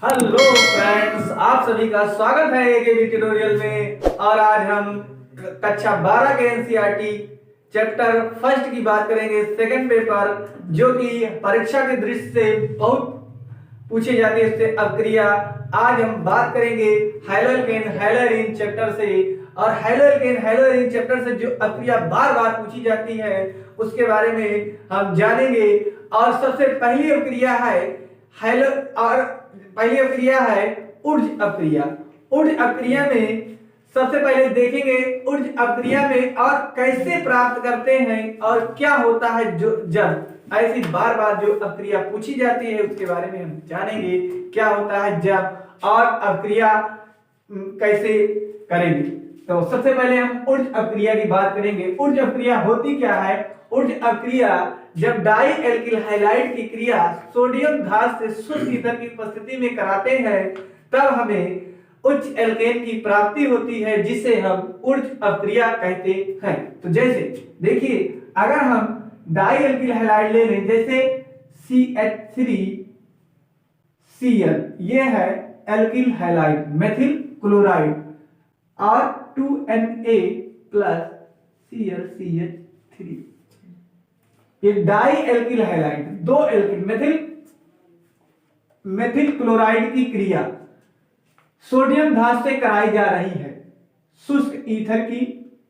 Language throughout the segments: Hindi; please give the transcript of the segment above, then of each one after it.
हेलो फ्रेंड्स, आप सभी का स्वागत है एकेबी ट्यूटोरियल में। और आज हम कक्षा 12 के एनसीईआरटी चैप्टर फर्स्ट की बात करेंगे, सेकंड पेपर, जो कि परीक्षा के दृष्टि से बहुत पूछे जाते हैं। उससे अपक्रिया आज हम बात करेंगे हैलोएल्केन हैलोएरीन चैप्टर से। और हैलोएल्केन हैलोएरीन चैप्टर से जो अपक्रिया बार बार पूछी जाती है उसके बारे में हम जानेंगे। और सबसे पहली अपक्रिया है हैलो और पहली अपक्रिया है ऊर्ज अपक्रिया। ऊर्ज अपक्रिया में सबसे पहले देखेंगे ऊर्ज अपक्रिया में और कैसे प्राप्त करते हैं और क्या होता है जो जब ऐसी बार बार जो अपक्रिया पूछी जाती है उसके बारे में हम जानेंगे। क्या होता है जब और अपक्रिया कैसे करेंगे। तो सबसे पहले हम ऊर्ज अपक्रिया की बात करेंगे। ऊर्ज अपक्रिया होती क्या है? ऊर्ज अपक्रिया जब डाई एल्किल हाइलाइड की क्रिया सोडियम धात से शुद्ध ईथर की उपस्थिति में कराते हैं तब हमें उच्च एल्केन की प्राप्ति होती है, जिसे हम ऊर्ज अपक्रिया कहते हैं। तो जैसे देखिए, अगर हम डाई एल्किल हाइलाइड ले लें, जैसे CH3Cl, ये है एल्किल हाइलाइड मेथिल क्लोराइड, और 2Na प्लस ClCH3, ये डाई एल्किल हाइलाइड दो एल्किल मेथिल क्लोराइड की क्रिया सोडियम धात से कराई जा रही है शुष्क ईथर की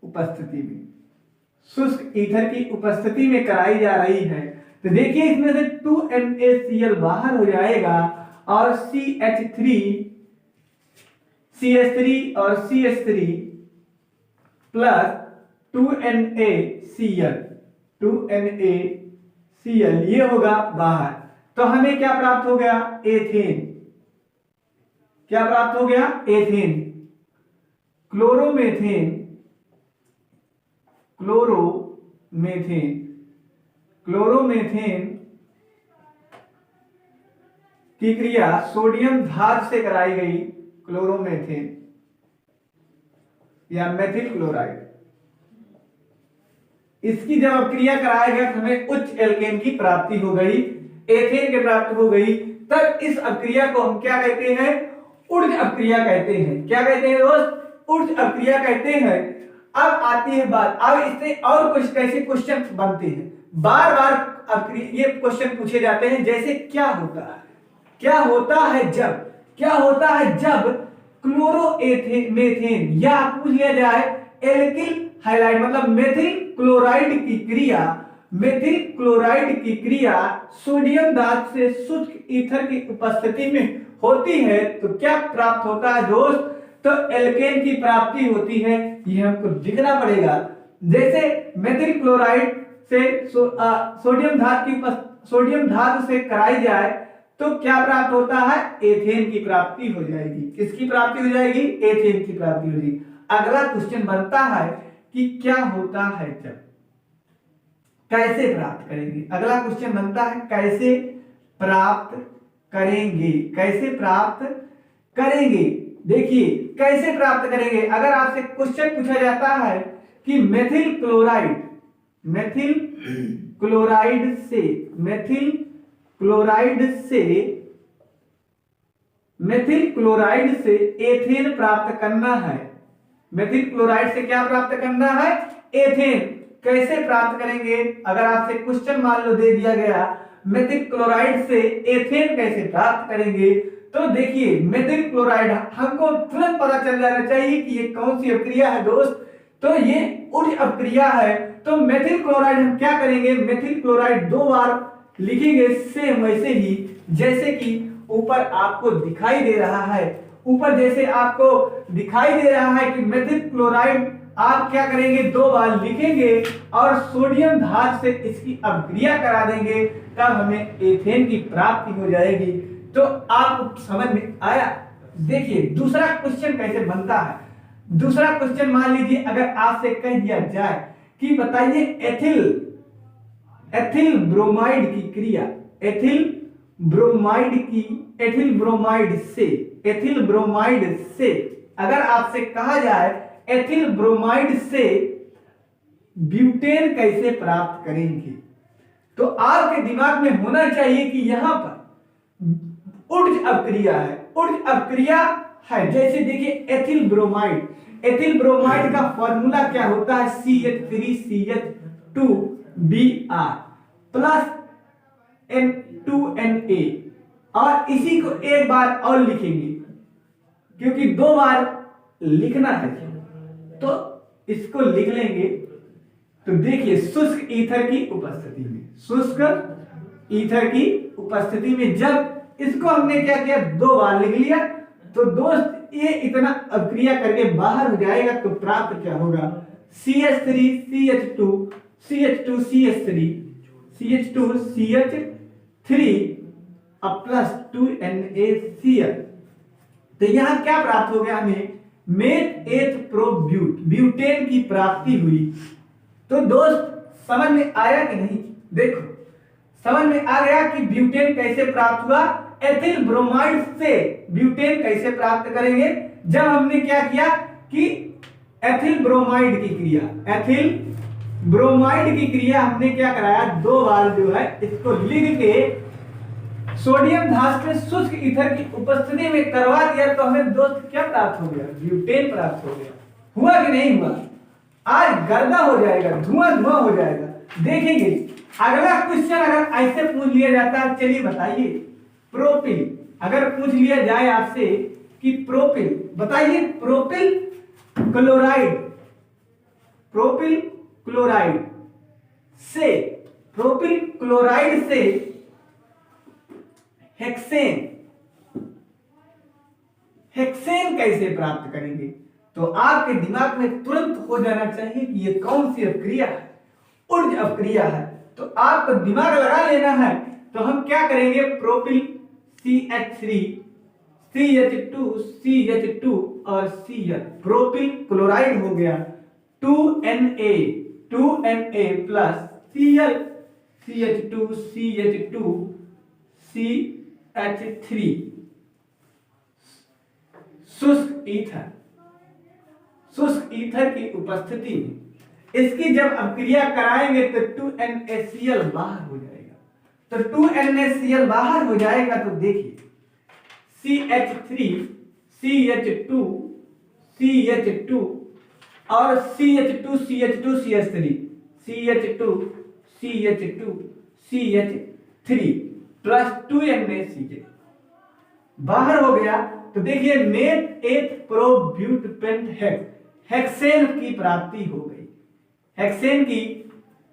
उपस्थिति में। शुष्क ईथर की उपस्थिति में कराई जा रही है। तो देखिए, इसमें से 2NaCl बाहर हो जाएगा और CH3 और CH3 प्लस 2NaCl ये होगा बाहर। तो हमें क्या प्राप्त हो गया? एथेन। क्या प्राप्त हो गया? एथेन। क्लोरोमेथेन की क्रिया सोडियम धात से कराई गई क्लोरोमेथेन या मेथिल क्लोराइड, इसकी जब अपक्रिया कराया गया तो हमें उच्च एल्केन की प्राप्ति हो गई, एथेन की प्राप्ति हो गई। तब इस अपक्रिया को हम क्या कहते हैं? ऊर्ज अपक्रिया कहते हैं। क्या कहते हैं दोस्त? ऊर्ज अपक्रिया कहते हैं। अब आती है बात, अब इससे और कुछ कैसे क्वेश्चन बनते हैं। बार बार ये क्वेश्चन पूछे जाते हैं, जैसे क्या होता है जब क्लोरोमेथेन या पूछ लिया जाए एल्किल हाइलाइड मतलब मेथिल क्लोराइड की क्रिया सोडियम धात से शुष्क ईथर की उपस्थिति में होती है तो क्या प्राप्त होता है दोस्त? तो एल्केन की प्राप्ति होती है। ये हमको दिखना पड़ेगा। जैसे मेथिल क्लोराइड से सोडियम धातु से कराई जाए तो क्या प्राप्त होता है? एथेन की प्राप्ति हो जाएगी। किसकी प्राप्ति हो जाएगी? एथेन की प्राप्ति हो जाएगी। अगला क्वेश्चन बनता है कि क्या होता है जब, कैसे प्राप्त करेंगे। अगला क्वेश्चन बनता है कैसे प्राप्त करेंगे। देखिए, कैसे प्राप्त करेंगे। अगर आपसे क्वेश्चन पूछा जाता है कि मेथिल क्लोराइड से एथेन प्राप्त करना है। मेथिल क्लोराइड से क्या प्राप्त करना है? एथेन। कैसे प्राप्त करेंगे? अगर आपसे क्वेश्चन मान लो दे दिया गया मेथिल क्लोराइड से एथेन कैसे प्राप्त करेंगे, तो देखिए, मेथिल क्लोराइड हमको तुरंत पता चल जाना चाहिए कि ये कौन सी अपक्रिया है दोस्त। तो ये ऊर्ज अपक्रिया है। तो मेथिल क्लोराइड हम क्या करेंगे? मेथिल क्लोराइड दो बार लिखेंगे, सेम वैसे ही जैसे कि ऊपर आपको दिखाई दे रहा है। ऊपर जैसे आपको दिखाई दे रहा है कि मेथिल क्लोराइड आप क्या करेंगे? दो बार लिखेंगे और सोडियम धात से इसकी अपक्रिया करा देंगे, तब हमें एथेन की प्राप्ति हो जाएगी। तो आपको समझ में आया। देखिए, दूसरा क्वेश्चन कैसे बनता है। दूसरा क्वेश्चन मान लीजिए, अगर आपसे कह दिया जाए कि बताइए एथिल ब्रोमाइड की क्रिया एथिल ब्रोमाइड से अगर आपसे कहा जाए एथिल ब्रोमाइड से ब्यूटेन कैसे प्राप्त करेंगे, तो आपके दिमाग में होना चाहिए कि यहां पर ऊर्ज अपक्रिया है ऊर्ज अपक्रिया है। जैसे देखिए एथिल ब्रोमाइड, एथिल ब्रोमाइड का फॉर्मूला क्या होता है, CH3CH2Br प्लस N2Na, और इसी को एक बार और लिखेंगे क्योंकि दो बार लिखना है तो इसको लिख लेंगे। तो देखिए शुष्क ईथर की उपस्थिति में, शुष्क ईथर की उपस्थिति में जब इसको हमने क्या किया, दो बार लिख लिया, तो दोस्त ये इतना अपक्रिया करके बाहर हो जाएगा तो प्राप्त क्या होगा, CH3CH2 CH2CH3 CH2CH3 plus 2NaCl। तो यहां क्या प्राप्त हो गया, हमें मेथ एथ प्रो ब्यूटेन की प्राप्ति हुई। तो दोस्त समझ में आया कि नहीं, देखो समझ में आ गया कि ब्यूटेन कैसे प्राप्त हुआ। एथिल ब्रोमाइड से ब्यूटेन कैसे प्राप्त करेंगे, जब हमने क्या किया कि एथिल ब्रोमाइड की क्रिया, एथिल ब्रोमाइड की क्रिया हमने क्या कराया, दो बार जो है इसको लिख के सोडियम धातु में शुष्क ईथर की उपस्थिति में करवा दिया, तो हमें दोस्त क्या प्राप्त हो गया, ब्यूटेन प्राप्त हो गया। हुआ कि नहीं हुआ, आज गर्दा हो जाएगा, धुआं धुआं हो जाएगा। देखेंगे अगला क्वेश्चन अगर ऐसे पूछ लिया जाता है, चलिए बताइए प्रोपिल, अगर पूछ लिया जाए आपसे कि प्रोपिल बताइए, प्रोपिल क्लोराइड, प्रोपिल क्लोराइड से, प्रोपिल क्लोराइड से हेक्सेन, हेक्सेन कैसे प्राप्त करेंगे, तो आपके दिमाग में तुरंत हो जाना चाहिए कि ये कौन सी अपक्रिया है, ऊर्ज अपक्रिया है। तो आपको दिमाग लगा लेना है। तो हम क्या करेंगे, प्रोपिल CH3 CH2 CH2 और Cl, प्रोपिल क्लोराइड हो गया 2Na plus Cl CH2 CH2 CH3 शुष्क ईथर, शुष्क ईथर की उपस्थिति में इसकी जब अपक्रिया कराएंगे तो 2NaCl बाहर हो जाएगा। तो 2NaCl बाहर हो जाएगा तो देखिए CH3 CH2 CH2 और CH2 CH2 CH3 CH2 CH2 CH3 plus 2NaCl बाहर हो गया। तो देखिए मेथ एथ प्रोब्यूटेंट हेक्सेन की प्राप्ति हो गई, हेक्सेन की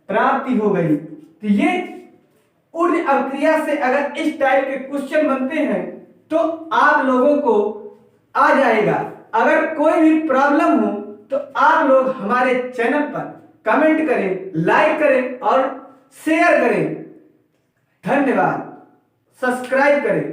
प्राप्ति हो गई। तो ये ऊर्ज अपक्रिया से अगर इस टाइप के क्वेश्चन बनते हैं तो आप लोगों को आ जाएगा। अगर कोई भी प्रॉब्लम हो तो आप लोग हमारे चैनल पर कमेंट करें, लाइक करें और शेयर करें। धन्यवाद, सब्सक्राइब करें।